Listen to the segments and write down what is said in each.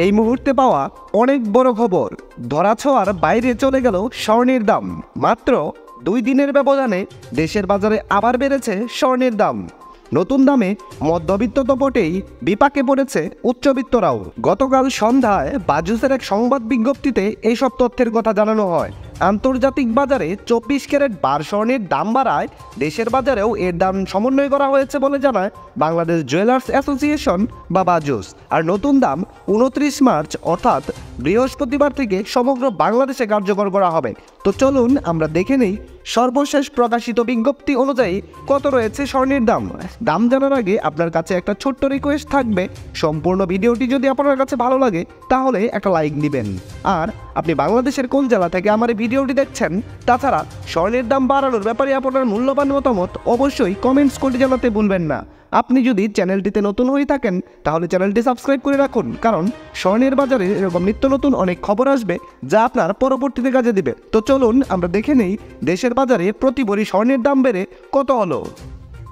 এই মুহূর্তে পাওয়া অনেক বড় খবর, ধরাছোঁয়ার বাইরে চলে গেল স্বর্ণের দাম। মাত্র 2 দিনের ব্যবধানে দেশের বাজারে আবার বেড়েছে স্বর্ণের দাম। নতুন দামে মধ্যবিত্ত তো বটেই, বিপাকে পড়েছে উচ্চবিত্তরাও। গতকাল সন্ধ্যায় বাজুসের এক সংবাদ বিজ্ঞপ্তিতে এইসব তথ্যের কথা জানানো হয়। আন্তর্জাতিক বাজারে 24 ক্যারেট বার স্বর্ণের দাম বাড়ায় দেশের বাজারেও এর দাম সমন্বয় করা হয়েছে বলে জানায় বাংলাদেশ জুয়েলার্স অ্যাসোসিয়েশন বা বাজুস। আর নতুন দাম 29 মার্চ অর্থাৎ বৃহস্পতিবার থেকে সমগ্র বাংলাদেশে কার্যকর করা হবে। তো চলুন আমরা দেখে নেই সর্বশেষ প্রকাশিত বিজ্ঞপ্তি অনুযায়ী কত রয়েছে স্বর্ণের দাম। দাম জানার আগে আপনার কাছে একটা ছোট্ট রিকোয়েস্ট থাকবে, সম্পূর্ণ ভিডিওটি যদি আপনার কাছে ভালো লাগে তাহলে একটা লাইক দিবেন। আর আপনি বাংলাদেশের কোন জেলা থেকে আমার এই ভিডিওটি দেখছেন, তাছাড়া স্বর্ণের দাম বাড়ানোর ব্যাপারে আপনার মূল্যবান মতামত অবশ্যই কমেন্টস করে জানাতে ভুলবেন না। আপনি যদি চ্যানেলটিতে নতুন হয়ে থাকেন তাহলে চ্যানেলটি সাবস্ক্রাইব করে রাখুন, কারণ স্বর্ণের বাজারে এরকম নিত্য নতুন অনেক খবর আসবে যা আপনার পরবর্তীতে কাজে দিবে। তো চলুন আমরা দেখে নেই দেশের বাজারে প্রতি ভরি স্বর্ণের দাম বেড়ে কত হলো।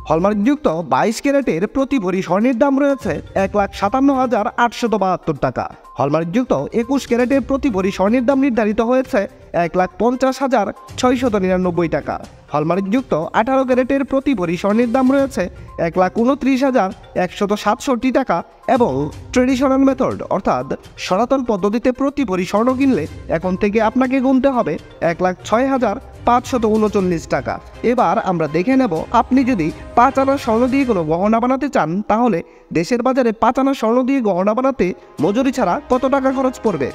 হলমার্কযুক্ত 22 ক্যারেটের প্রতি ভরি স্বর্ণের দাম রয়েছে 1,57,872 টাকা। হলমার্কযুক্ত 21 ক্যারেটের প্রতি ভরি স্বর্ণের দাম নির্ধারিত হয়েছে 1,50,699 টাকা। হলমার্কযুক্ত 18 ক্যারেটের প্রতি ভরি স্বর্ণের দাম রয়েছে 1,29,167 টাকা এবং ট্রেডিশনাল মেথড অর্থাৎ সনাতন পদ্ধতিতে প্রতি ভরি স্বর্ণ কিনলে এখন থেকে আপনাকে গুনতে হবে 1,06,539 টাকা। এবার আমরা দেখে নেব, আপনি যদি 5 আনা স্বর্ণ দিয়ে কোনো গহনা বানাতে চান তাহলে দেশের বাজারে 5 আনা স্বর্ণ দিয়ে গহনা বানাতে মজুরি ছাড়া কত টাকা খরচ পড়বে।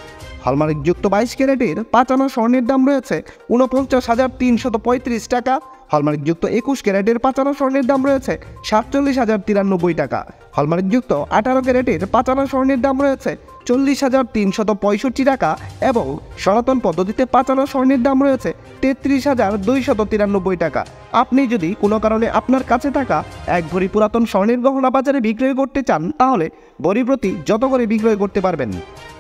হলমার্কযুক্ত 22 ক্যারেটের 5 আনা স্বর্ণের দাম রয়েছে 49,335 টাকা। হলমার্কযুক্ত 21 ক্যারেটের 5 আনা স্বর্ণের দাম রয়েছে 47,093 টাকা। হলমার্কযুক্ত 18 ক্যারেটের 5 আনা স্বর্ণের দাম রয়েছে 40,365 টাকা এবং সনাতন পদ্ধতিতে 5 আনা স্বর্ণের দাম রয়েছে 33,293 টাকা। আপনি যদি কোনো কারণে আপনার কাছে থাকা এক ভরি পুরাতন স্বর্ণের গহনা বাজারে বিক্রয় করতে চান তাহলে ভরি প্রতি যত করে বিক্রয় করতে পারবেন।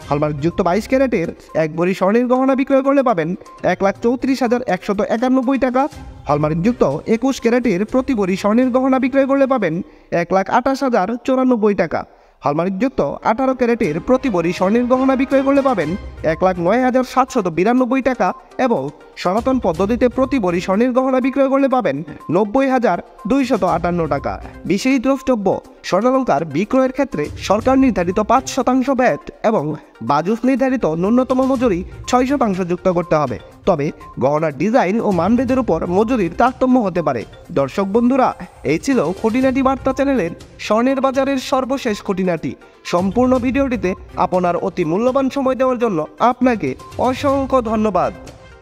হলমার্কযুক্ত 22 ক্যারেটের এক ভরি স্বর্ণের গহনা বিক্রয় করলে পাবেন 1,34,191 টাকা। হলমার্কযুক্ত 21 ক্যারেটের প্রতি ভরি স্বর্ণের গহনা বিক্রয় করলে পাবেন 1,28,094 টাকা। হলমার্কযুক্ত 18 ক্যারেটের প্রতি ভরি স্বর্ণের গহনা বিক্রয় করলে পাবেন 1,09,792 টাকা এবং সনাতন পদ্ধতিতে প্রতি ভরি স্বর্ণের গহনা বিক্রয় করলে পাবেন 90,258 টাকা। বিশেষ দ্রষ্টব্য, স্বর্ণালংকার বিক্রয়ের ক্ষেত্রে সরকার নির্ধারিত 5% ভ্যাট এবং বাজুস নির্ধারিত ন্যূনতম মজুরি 6% যুক্ত করতে হবে। তবে গহনার ডিজাইন ও মানভেদের উপর মজুরির তারতম্য হতে পারে। দর্শক বন্ধুরা, এই ছিল খুঁটিনাটি বার্তা চ্যানেলের স্বর্ণের বাজারের সর্বশেষ খুঁটিনাটি। সম্পূর্ণ ভিডিওটিতে আপনার অতি মূল্যবান সময় দেওয়ার জন্য আপনাকে অসংখ্য ধন্যবাদ।